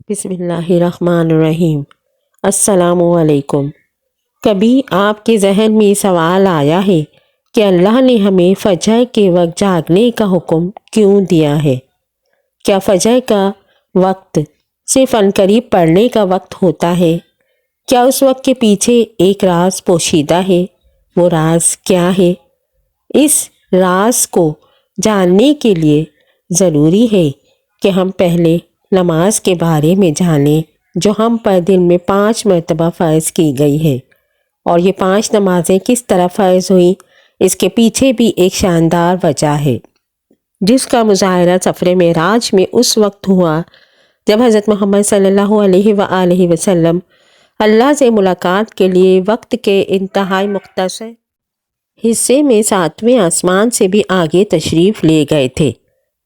بسم اللہ الرحمن الرحیم۔ السلام علیکم۔ کبھی آپ کے ذہن میں سوال آیا ہے کہ اللہ نے ہمیں فجر کے وقت جاگنے کا حکم کیوں دیا ہے؟ کیا فجر کا وقت صرف عنقریب پڑھنے کا وقت ہوتا ہے؟ کیا اس وقت کے پیچھے ایک راز پوشیدہ ہے؟ وہ راز کیا ہے؟ اس راز کو جاننے کے لیے ضروری ہے کہ ہم پہلے نماز کے بارے میں جانیں جو ہم پر دن میں 5 مرتبہ فرض کی گئی ہے، اور یہ 5 نمازیں کس طرح فرض ہوئیں اس کے پیچھے بھی ایک شاندار وجہ ہے جس کا مظاہرہ سفر معراج میں اس وقت ہوا جب حضرت محمد صلی اللہ علیہ وآلہ وسلم اللہ سے ملاقات کے لیے وقت کے انتہائی مختصر حصے میں 7ویں آسمان سے بھی آگے تشریف لے گئے تھے۔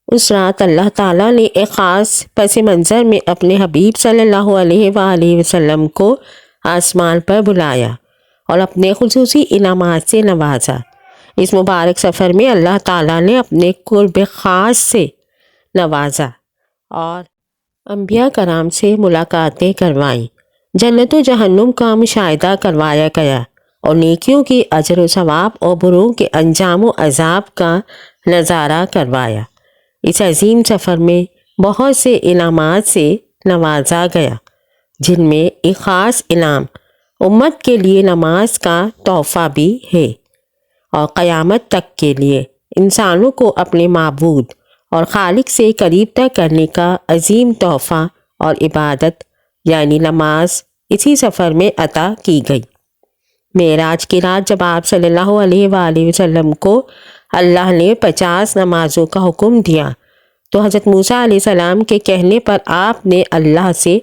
اس رات اللہ تعالیٰ نے ایک خاص پس منظر میں اپنے حبیب صلی اللہ علیہ وآلہ وسلم کو آسمان پر بلایا اور اپنے خصوصی انعامات سے نوازا۔ اس مبارک سفر میں اللہ تعالیٰ نے اپنے قرب خاص سے نوازا اور انبیاء کرام سے ملاقاتیں کروائیں، جنت و جہنم کا مشاہدہ کروایا گیا اور نیکیوں کی اجر و ثواب اور بروں کے انجام و عذاب کا نظارہ کروایا۔ اس عظیم سفر میں بہت سے انعامات سے نوازا گیا، جن میں ایک خاص انعام امت کے لیے نماز کا تحفہ بھی ہے، اور قیامت تک کے لیے انسانوں کو اپنے معبود اور خالق سے قریب تر کرنے کا عظیم تحفہ اور عبادت یعنی نماز اسی سفر میں عطا کی گئی۔ معراج کی رات جب آپ صلی اللہ علیہ وآلہ وسلم کو اللہ نے 50 نمازوں کا حکم دیا تو حضرت موسیٰ علیہ السلام کے کہنے پر آپ نے اللہ سے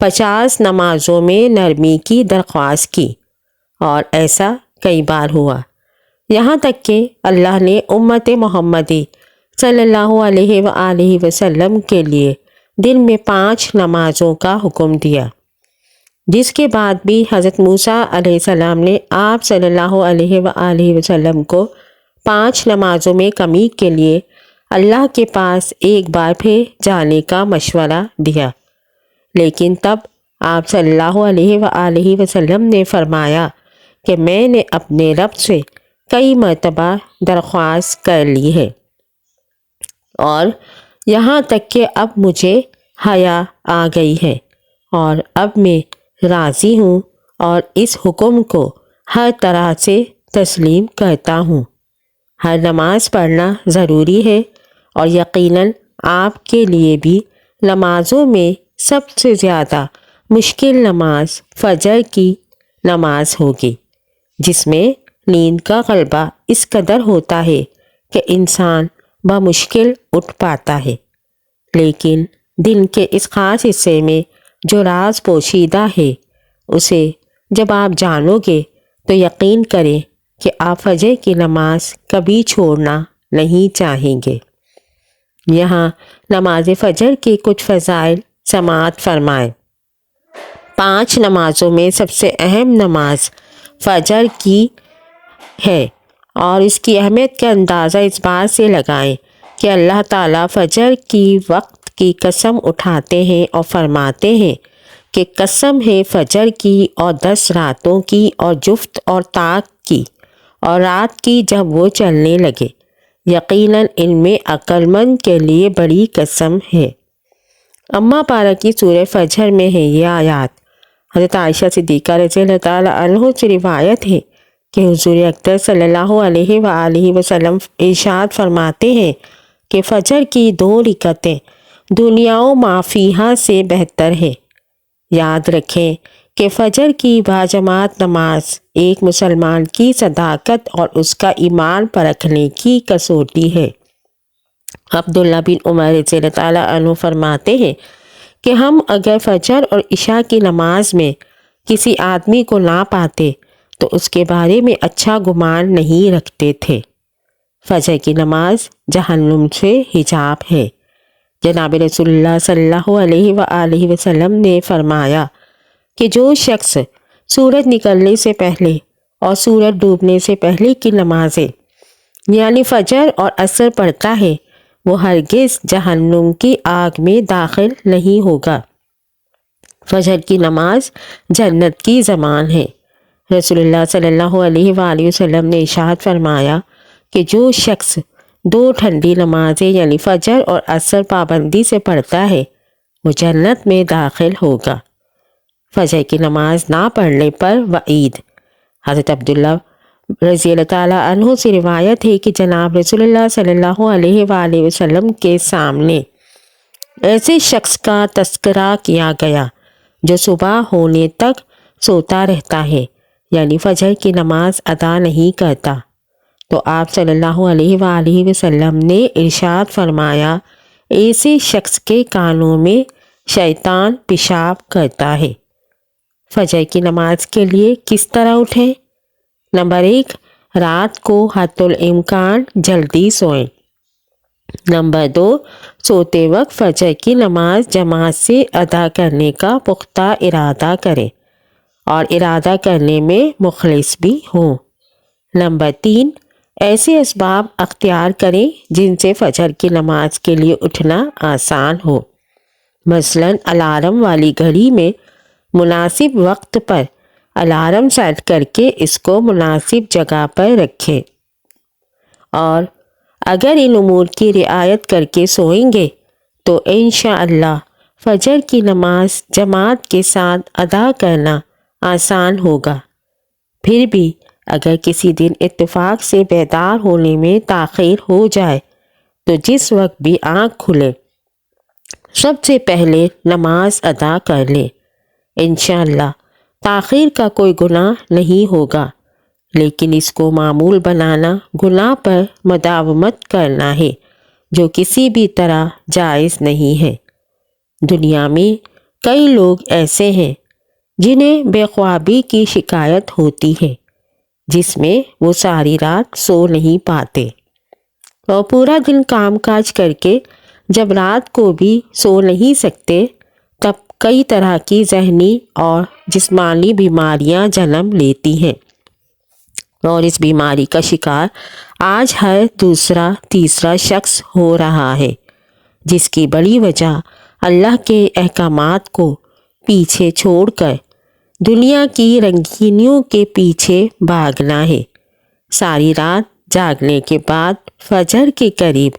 50 نمازوں میں نرمی کی درخواست کی، اور ایسا کئی بار ہوا، یہاں تک کہ اللہ نے امت محمدی صلی اللہ علیہ وآلہ وسلم کے لیے دن میں 5 نمازوں کا حکم دیا، جس کے بعد بھی حضرت موسیٰ علیہ السلام نے آپ صلی اللہ علیہ وآلہ وسلم کو 5 نمازوں میں کمی کے لیے اللہ کے پاس ایک بار پھر جانے کا مشورہ دیا، لیکن تب آپ صلی اللہ علیہ وآلہ وسلم نے فرمایا کہ میں نے اپنے رب سے کئی مرتبہ درخواست کر لی ہے، اور یہاں تک کہ اب مجھے حیا آ گئی ہے، اور اب میں راضی ہوں اور اس حکم کو ہر طرح سے تسلیم کرتا ہوں۔ ہر نماز پڑھنا ضروری ہے، اور یقیناً آپ کے لیے بھی نمازوں میں سب سے زیادہ مشکل نماز فجر کی نماز ہوگی، جس میں نیند کا غلبہ اس قدر ہوتا ہے کہ انسان بمشکل اٹھ پاتا ہے، لیکن دن کے اس خاص حصے میں جو راز پوشیدہ ہے اسے جب آپ جانو گے تو یقین کریں کہ آپ فجر کی نماز کبھی چھوڑنا نہیں چاہیں گے۔ یہاں نماز فجر کے کچھ فضائل سماعت فرمائیں۔ 5 نمازوں میں سب سے اہم نماز فجر کی ہے، اور اس کی اہمیت کا اندازہ اس بات سے لگائیں کہ اللہ تعالیٰ فجر کی وقت کی قسم اٹھاتے ہیں اور فرماتے ہیں کہ قسم ہے فجر کی اور 10 راتوں کی اور جفت اور طاق کی اور رات کی جب وہ چلنے لگے، یقیناً ان میں عقل مند کے لیے بڑی قسم ہے۔ اماں پارہ کی سورہ فجر میں ہے یہ آیات۔ حضرت عائشہ صدیقہ رضی اللہ تعالیٰ عنہ سے روایت ہے کہ حضور اکرم صلی اللہ علیہ وآلہ وسلم ارشاد فرماتے ہیں کہ فجر کی 2 رکعتیں دنیا و ما فیہا سے بہتر ہے۔ یاد رکھیں کہ فجر کی باجماعت نماز ایک مسلمان کی صداقت اور اس کا ایمان پرکھنے کی کسوٹی ہے۔ عبداللہ بن عمر رضی اللہ تعالیٰ عنہ فرماتے ہیں کہ ہم اگر فجر اور عشاء کی نماز میں کسی آدمی کو نہ پاتے تو اس کے بارے میں اچھا گمان نہیں رکھتے تھے۔ فجر کی نماز جہنم سے حجاب ہے۔ جناب رسول اللہ صلی اللہ علیہ وآلہ وسلم نے فرمایا کہ جو شخص سورج نکلنے سے پہلے اور سورج ڈوبنے سے پہلے کی نمازیں یعنی فجر اور عصر پڑھتا ہے وہ ہرگز جہنم کی آگ میں داخل نہیں ہوگا۔ فجر کی نماز جنت کی زبان ہے۔ رسول اللہ صلی اللہ علیہ وآلہ وسلم نے ارشاد فرمایا کہ جو شخص 2 ٹھنڈی نمازیں یعنی فجر اور عصر پابندی سے پڑھتا ہے وہ جنت میں داخل ہوگا۔ فجر کی نماز نہ پڑھنے پر وعید۔ حضرت عبداللہ رضی اللہ تعالیٰ عنہ سے روایت ہے کہ جناب رسول اللہ صلی اللہ علیہ وآلہ وسلم کے سامنے ایسے شخص کا تذکرہ کیا گیا جو صبح ہونے تک سوتا رہتا ہے یعنی فجر کی نماز ادا نہیں کرتا، تو آپ صلی اللہ علیہ وآلہ وسلم نے ارشاد فرمایا ایسے شخص کے کانوں میں شیطان پیشاب کرتا ہے۔ فجر کی نماز کے لیے کس طرح اٹھیں؟ نمبر 1، رات کو حتی الامکان جلدی سوئیں۔ نمبر 2، سوتے وقت فجر کی نماز جماعت سے ادا کرنے کا پختہ ارادہ کریں اور ارادہ کرنے میں مخلص بھی ہوں۔ نمبر 3، ایسے اسباب اختیار کریں جن سے فجر کی نماز کے لیے اٹھنا آسان ہو، مثلاً الارم والی گھڑی میں مناسب وقت پر الارم سیٹ کر کے اس کو مناسب جگہ پر رکھیں، اور اگر ان امور کی رعایت کر کے سوئیں گے تو انشاءاللہ فجر کی نماز جماعت کے ساتھ ادا کرنا آسان ہوگا۔ پھر بھی اگر کسی دن اتفاق سے بیدار ہونے میں تاخیر ہو جائے تو جس وقت بھی آنکھ کھلے سب سے پہلے نماز ادا کر لیں۔ انشاءاللہ تاخیر کا کوئی گناہ نہیں ہوگا، لیکن اس کو معمول بنانا گناہ پر مداومت کرنا ہے جو کسی بھی طرح جائز نہیں ہے۔ دنیا میں کئی لوگ ایسے ہیں جنہیں بے خوابی کی شکایت ہوتی ہے، جس میں وہ ساری رات سو نہیں پاتے اور پورا دن کام کاج کر کے جب رات کو بھی سو نہیں سکتے تب کئی طرح کی ذہنی اور جسمانی بیماریاں جنم لیتی ہیں، اور اس بیماری کا شکار آج ہر دوسرا تیسرا شخص ہو رہا ہے، جس کی بڑی وجہ اللہ کے احکامات کو پیچھے چھوڑ کر دنیا کی رنگینیوں کے پیچھے بھاگنا ہے۔ ساری رات جاگنے کے بعد فجر کے قریب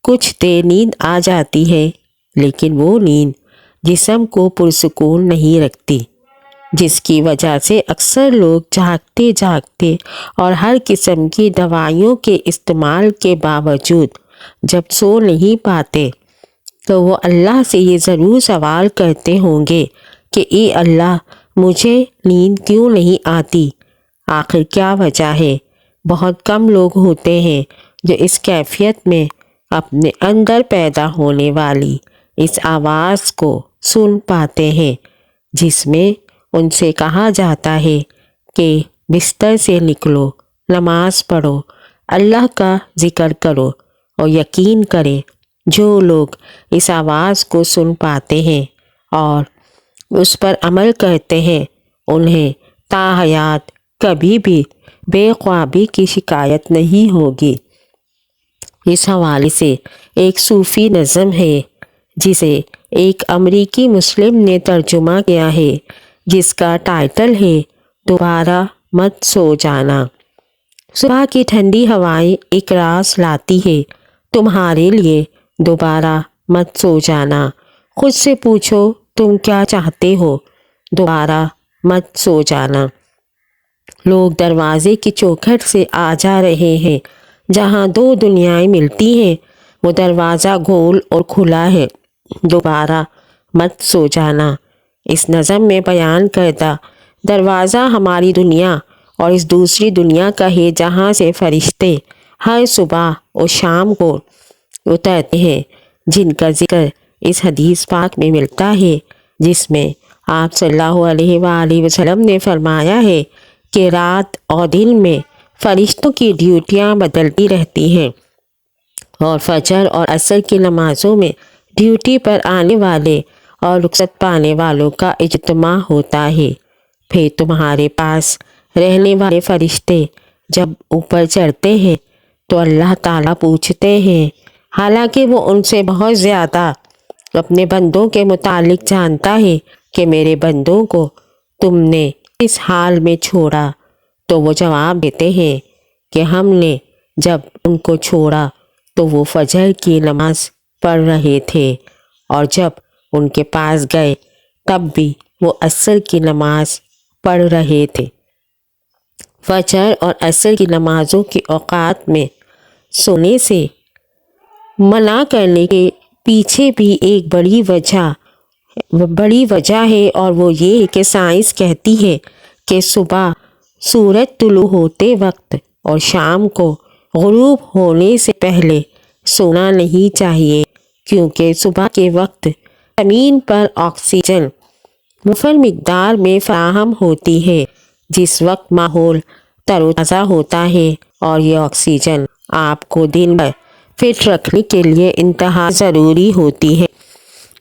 کچھ دیر نیند آ جاتی ہے، لیکن وہ نیند جسم کو پرسکون نہیں رکھتی، جس کی وجہ سے اکثر لوگ جاگتے جاگتے اور ہر قسم کی دوائیوں کے استعمال کے باوجود جب سو نہیں پاتے تو وہ اللہ سے یہ ضرور سوال کرتے ہوں گے کہ اے اللہ مجھے نیند کیوں نہیں آتی؟ آخر کیا وجہ ہے؟ بہت کم لوگ ہوتے ہیں جو اس کیفیت میں اپنے اندر پیدا ہونے والی اس آواز کو سن پاتے ہیں جس میں ان سے کہا جاتا ہے کہ بستر سے نکلو، نماز پڑھو، اللہ کا ذکر کرو، اور یقین کریں جو لوگ اس آواز کو سن پاتے ہیں اور اس پر عمل کرتے ہیں انہیں تا حیات کبھی بھی بے خوابی کی شکایت نہیں ہوگی۔ اس حوالے سے ایک صوفی نظم ہے جسے ایک امریکی مسلم نے ترجمہ کیا ہے، جس کا ٹائٹل ہے دوبارہ مت سو جانا۔ صبح کی ٹھنڈی ہوائیں ایک راز لاتی ہے تمہارے لیے، دوبارہ مت سو جانا۔ خود سے پوچھو تم کیا چاہتے ہو؟ دوبارہ مت سو جانا۔ لوگ دروازے کی چوکھٹ سے آ جا رہے ہیں، جہاں 2 دنیائیں ملتی ہیں وہ دروازہ گول اور کھلا ہے، دوبارہ مت سو جانا۔ اس نظم میں بیان کردہ دروازہ ہماری دنیا اور اس دوسری دنیا کا ہے جہاں سے فرشتے ہر صبح اور شام کو اترتے ہیں، جن کا ذکر اس حدیث پاک میں ملتا ہے، جس میں آپ صلی اللہ علیہ وآلہ وسلم نے فرمایا ہے کہ رات اور دن میں فرشتوں کی ڈیوٹیاں بدلتی رہتی ہیں، اور فجر اور عصر کی نمازوں میں ڈیوٹی پر آنے والے اور رخصت پانے والوں کا اجتماع ہوتا ہے۔ پھر تمہارے پاس رہنے والے فرشتے جب اوپر چڑھتے ہیں تو اللہ تعالیٰ پوچھتے ہیں، حالانکہ وہ ان سے بہت زیادہ اپنے بندوں کے متعلق جانتا ہے کہ میرے بندوں کو تم نے اس حال میں چھوڑا؟ تو وہ جواب دیتے ہیں کہ ہم نے جب ان کو چھوڑا تو وہ فجر کی نماز پڑھ رہے تھے، اور جب ان کے پاس گئے تب بھی وہ عصر کی نماز پڑھ رہے تھے۔ فجر اور عصر کی نمازوں کے اوقات میں سونے سے منع کرنے کے پیچھے بھی ایک بڑی وجہ ہے، اور وہ یہ کہ سائنس کہتی ہے کہ صبح سورج طلوع ہوتے وقت اور شام کو غروب ہونے سے پہلے سونا نہیں چاہیے، کیونکہ صبح کے وقت زمین پر آکسیجن مفر مقدار میں فراہم ہوتی ہے، جس وقت ماحول تر و تازہ ہوتا ہے، اور یہ آکسیجن آپ کو دن بھر فٹ رکھنے کے لیے انتہا ضروری ہوتی ہے۔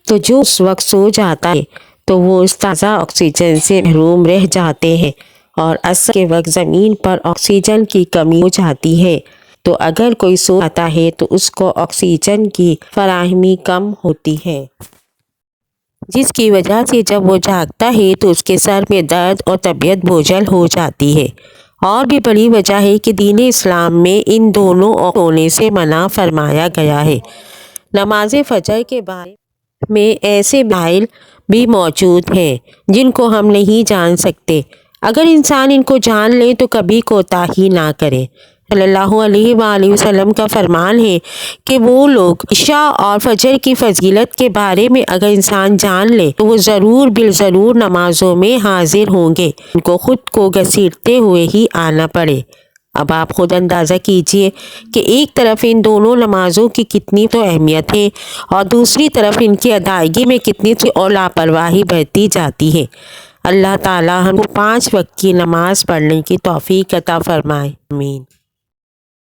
تو جو اس وقت سو جاتا ہے تو وہ اس تازہ آکسیجن سے محروم رہ جاتے ہیں، اور عصر کے وقت زمین پر آکسیجن کی کمی ہو جاتی ہے، تو اگر کوئی سو جاتا ہے تو اس کو آکسیجن کی فراہمی کم ہوتی ہے، جس کی وجہ سے جب وہ جاگتا ہے تو اس کے سر میں درد اور طبیعت بوجھل ہو جاتی ہے۔ اور بھی بڑی وجہ ہے کہ دین اسلام میں ان دونوں سونے سے منع فرمایا گیا ہے۔ نماز فجر کے بارے میں ایسے دلائل بھی موجود ہیں جن کو ہم نہیں جان سکتے، اگر انسان ان کو جان لے تو کبھی کوتاہی نہ کرے۔ صلی اللہ علیہ وآلہ وسلم کا فرمان ہے کہ وہ لوگ عشاء اور فجر کی فضیلت کے بارے میں اگر انسان جان لے تو وہ ضرور بالضرور نمازوں میں حاضر ہوں گے، ان کو خود کو گھسیٹتے ہوئے ہی آنا پڑے۔ اب آپ خود اندازہ کیجئے کہ ایک طرف ان دونوں نمازوں کی کتنی تو اہمیت ہے، اور دوسری طرف ان کی ادائیگی میں کتنی سی اور لاپرواہی برتی جاتی ہے۔ اللہ تعالی ہم کو 5 وقت کی نماز پڑھنے کی توفیق عطا فرمائے، آمین۔